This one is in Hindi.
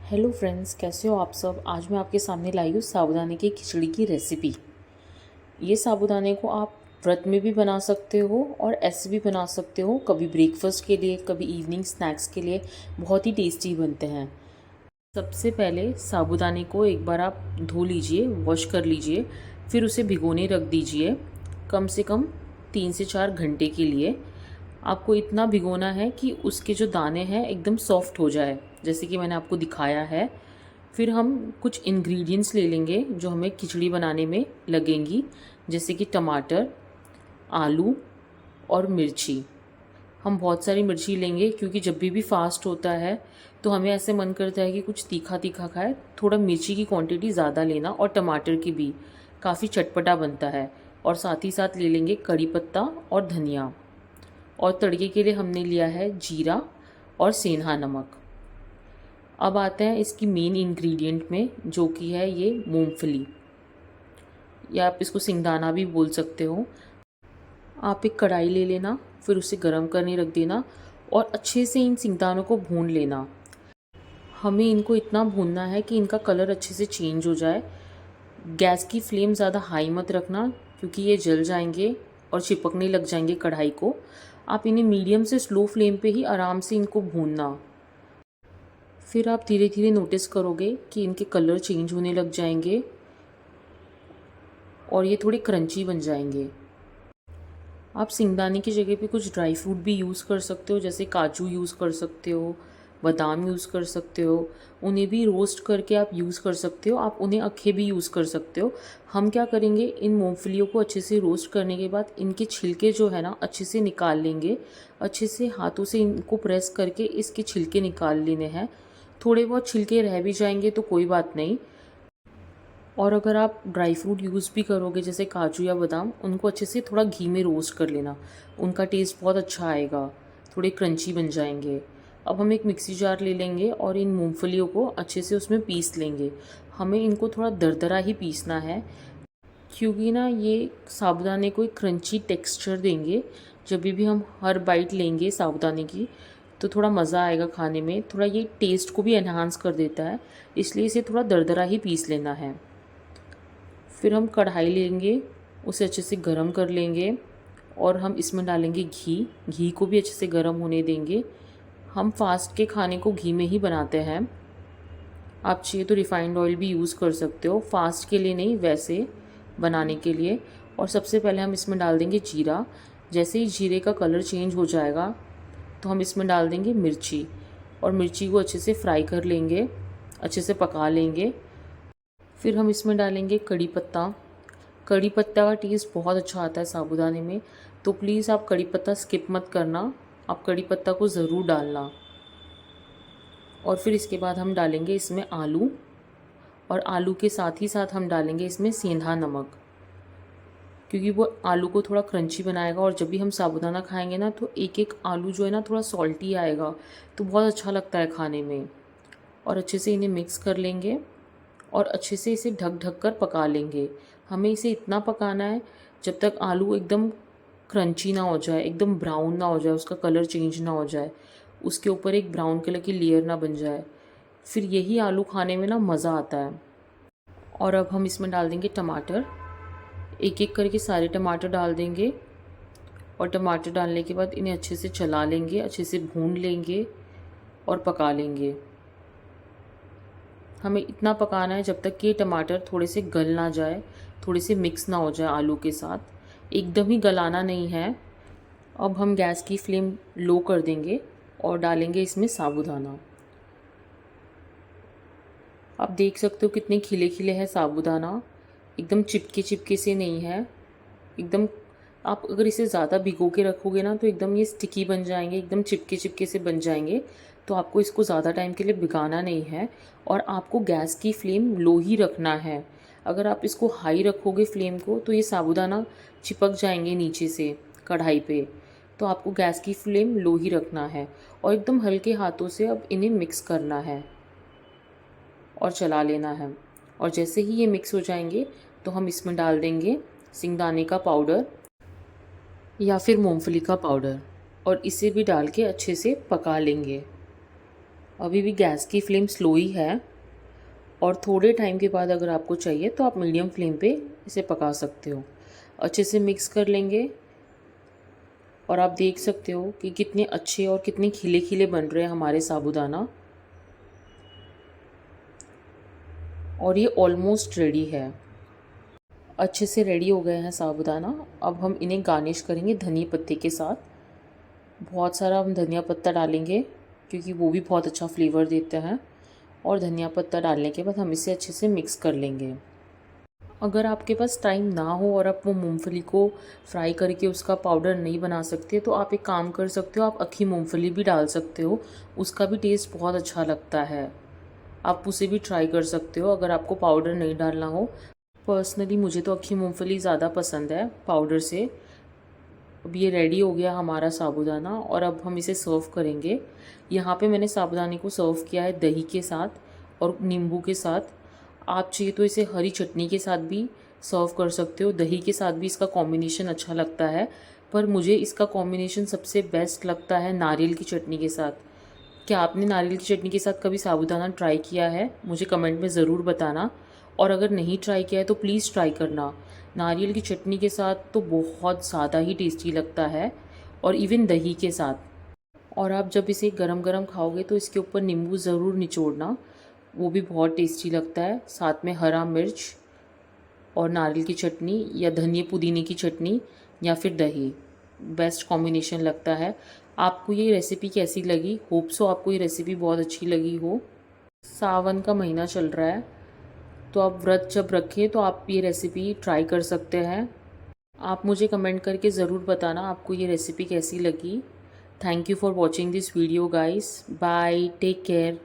हेलो फ्रेंड्स, कैसे हो आप सब। आज मैं आपके सामने लाई हूँ साबूदाने की खिचड़ी की रेसिपी। ये साबूदाने को आप व्रत में भी बना सकते हो और ऐसे भी बना सकते हो, कभी ब्रेकफास्ट के लिए, कभी इवनिंग स्नैक्स के लिए। बहुत ही टेस्टी बनते हैं। सबसे पहले साबूदाने को एक बार आप धो लीजिए, वॉश कर लीजिए, फिर उसे भिगोने रख दीजिए कम से कम 3 से 4 घंटे के लिए। आपको इतना भिगोना है कि उसके जो दाने हैं एकदम सॉफ्ट हो जाए, जैसे कि मैंने आपको दिखाया है। फिर हम कुछ इंग्रेडिएंट्स ले लेंगे जो हमें खिचड़ी बनाने में लगेंगी, जैसे कि टमाटर, आलू और मिर्ची। हम बहुत सारी मिर्ची लेंगे क्योंकि जब भी फास्ट होता है तो हमें ऐसे मन करता है कि कुछ तीखा तीखा खाए। थोड़ा मिर्ची की क्वांटिटी ज़्यादा लेना और टमाटर की भी, काफ़ी चटपटा बनता है। और साथ ही साथ ले लेंगे कड़ी पत्ता और धनिया। और तड़के के लिए हमने लिया है जीरा और सेंधा नमक। अब आते हैं इसकी मेन इंग्रेडिएंट में, जो कि है ये मूंगफली, या आप इसको सिंगदाना भी बोल सकते हो। आप एक कढ़ाई ले लेना, फिर उसे गर्म करने रख देना और अच्छे से इन सिंगदानों को भून लेना। हमें इनको इतना भूनना है कि इनका कलर अच्छे से चेंज हो जाए। गैस की फ्लेम ज़्यादा हाई मत रखना क्योंकि ये जल जाएंगे और चिपकने लग जाएंगे कढ़ाई को। आप इन्हें मीडियम से स्लो फ्लेम पे ही आराम से इनको भूनना। फिर आप धीरे धीरे नोटिस करोगे कि इनके कलर चेंज होने लग जाएंगे और ये थोड़े क्रंची बन जाएंगे। आप सिंगदाने की जगह पे कुछ ड्राई फ्रूट भी यूज़ कर सकते हो, जैसे काजू यूज़ कर सकते हो, बादाम यूज़ कर सकते हो। उन्हें भी रोस्ट करके आप यूज़ कर सकते हो, आप उन्हें अखे भी यूज़ कर सकते हो। हम क्या करेंगे, इन मूंगफलियों को अच्छे से रोस्ट करने के बाद इनके छिलके जो है ना अच्छे से निकाल लेंगे। अच्छे से हाथों से इनको प्रेस करके इसके छिलके निकाल लेने हैं। थोड़े बहुत छिलके रह भी जाएंगे तो कोई बात नहीं। और अगर आप ड्राई फ्रूट यूज़ भी करोगे जैसे काजू या बादाम, उनको अच्छे से थोड़ा घी में रोस्ट कर लेना, उनका टेस्ट बहुत अच्छा आएगा, थोड़े क्रंची बन जाएंगे। अब हम एक मिक्सी जार ले लेंगे और इन मूंगफलियों को अच्छे से उसमें पीस लेंगे। हमें इनको थोड़ा दरदरा ही पीसना है क्योंकि ना ये साबूदाने को एक क्रंची टेक्सचर देंगे। जब भी हम हर बाइट लेंगे साबूदाने की तो थोड़ा मज़ा आएगा खाने में, थोड़ा ये टेस्ट को भी एनहांस कर देता है, इसलिए इसे थोड़ा दरदरा ही पीस लेना है। फिर हम कढ़ाई लेंगे, उसे अच्छे से गरम कर लेंगे और हम इसमें डालेंगे घी। घी को भी अच्छे से गरम होने देंगे। हम फास्ट के खाने को घी में ही बनाते हैं। आप चाहिए तो रिफ़ाइंड ऑयल भी यूज़ कर सकते हो, फास्ट के लिए नहीं, वैसे बनाने के लिए। और सबसे पहले हम इसमें डाल देंगे जीरा। जैसे ही जीरे का कलर चेंज हो जाएगा तो हम इसमें डाल देंगे मिर्ची, और मिर्ची को अच्छे से फ्राई कर लेंगे, अच्छे से पका लेंगे। फिर हम इसमें डालेंगे कड़ी पत्ता। कड़ी पत्ता का टेस्ट बहुत अच्छा आता है साबूदाने में, तो प्लीज़ आप कड़ी पत्ता स्किप मत करना, आप कड़ी पत्ता को ज़रूर डालना। और फिर इसके बाद हम डालेंगे इसमें आलू, और आलू के साथ ही साथ हम डालेंगे इसमें सेंधा नमक, क्योंकि वो आलू को थोड़ा क्रंची बनाएगा। और जब भी हम साबूदाना खाएंगे ना तो एक एक आलू जो है ना थोड़ा सॉल्टी आएगा, तो बहुत अच्छा लगता है खाने में। और अच्छे से इन्हें मिक्स कर लेंगे और अच्छे से इसे ढक ढक कर पका लेंगे। हमें इसे इतना पकाना है जब तक आलू एकदम क्रंची ना हो जाए, एकदम ब्राउन ना हो जाए, उसका कलर चेंज ना हो जाए, उसके ऊपर एक ब्राउन कलर की लेयर ना बन जाए। फिर यही आलू खाने में ना मज़ा आता है। और अब हम इसमें डाल देंगे टमाटर। एक एक करके सारे टमाटर डाल देंगे और टमाटर डालने के बाद इन्हें अच्छे से चला लेंगे, अच्छे से भून लेंगे और पका लेंगे। हमें इतना पकाना है जब तक कि टमाटर थोड़े से गल ना जाए, थोड़े से मिक्स ना हो जाए आलू के साथ, एकदम ही गलाना नहीं है। अब हम गैस की फ्लेम लो कर देंगे और डालेंगे इसमें साबूदाना। आप देख सकते हो कितने खिले खिले हैं साबूदाना, एकदम चिपके चिपके से नहीं है एकदम। आप अगर इसे ज़्यादा भिगो के रखोगे ना तो एकदम ये स्टिकी बन जाएंगे, एकदम चिपके चिपके से बन जाएंगे। तो आपको इसको ज़्यादा टाइम के लिए भिगाना नहीं है और आपको गैस की फ्लेम लो ही रखना है। अगर आप इसको हाई रखोगे फ्लेम को तो ये साबूदाना चिपक जाएंगे नीचे से कढ़ाई पे। तो आपको गैस की फ्लेम लो ही रखना है और एकदम हल्के हाथों से अब इन्हें मिक्स करना है और चला लेना है। और जैसे ही ये मिक्स हो जाएंगे तो हम इसमें डाल देंगे सिंगदाने का पाउडर या फिर मूंगफली का पाउडर, और इसे भी डाल के अच्छे से पका लेंगे। अभी भी गैस की फ्लेम स्लो ही है और थोड़े टाइम के बाद अगर आपको चाहिए तो आप मीडियम फ्लेम पे इसे पका सकते हो। अच्छे से मिक्स कर लेंगे और आप देख सकते हो कि कितने अच्छे और कितने खिले खिले बन रहे हैं हमारे साबूदाना। और ये ऑलमोस्ट रेडी है, अच्छे से रेडी हो गए हैं साबूदाना। अब हम इन्हें गार्निश करेंगे धनिया पत्ते के साथ। बहुत सारा हम धनिया पत्ता डालेंगे क्योंकि वो भी बहुत अच्छा फ्लेवर देते हैं। और धनिया पत्ता डालने के बाद हम इसे अच्छे से मिक्स कर लेंगे। अगर आपके पास टाइम ना हो और आप वो मूंगफली को फ्राई करके उसका पाउडर नहीं बना सकते तो आप एक काम कर सकते हो, आप अक्खी मूंगफली भी डाल सकते हो, उसका भी टेस्ट बहुत अच्छा लगता है। आप उसे भी ट्राई कर सकते हो अगर आपको पाउडर नहीं डालना हो। पर्सनली मुझे तो अक्खी मूंगफली ज़्यादा पसंद है पाउडर से। अब ये रेडी हो गया हमारा साबूदाना और अब हम इसे सर्व करेंगे। यहाँ पे मैंने साबूदाने को सर्व किया है दही के साथ और नींबू के साथ। आप चाहिए तो इसे हरी चटनी के साथ भी सर्व कर सकते हो, दही के साथ भी इसका कॉम्बिनेशन अच्छा लगता है। पर मुझे इसका कॉम्बिनेशन सबसे बेस्ट लगता है नारियल की चटनी के साथ। क्या आपने नारियल की चटनी के साथ कभी साबूदाना ट्राई किया है? मुझे कमेंट में ज़रूर बताना। और अगर नहीं ट्राई किया है तो प्लीज़ ट्राई करना। नारियल की चटनी के साथ तो बहुत ज़्यादा ही टेस्टी लगता है और इवन दही के साथ। और आप जब इसे गरम गरम खाओगे तो इसके ऊपर नींबू ज़रूर निचोड़ना, वो भी बहुत टेस्टी लगता है। साथ में हरा मिर्च और नारियल की चटनी या धनिया पुदीने की चटनी या फिर दही, बेस्ट कॉम्बिनेशन लगता है। आपको ये रेसिपी कैसी लगी? होप सो आपको ये रेसिपी बहुत अच्छी लगी हो। सावन का महीना चल रहा है तो आप व्रत जब रखें तो आप ये रेसिपी ट्राई कर सकते हैं। आप मुझे कमेंट करके ज़रूर बताना आपको ये रेसिपी कैसी लगी। Thank you for watching this video guys. Bye, take care.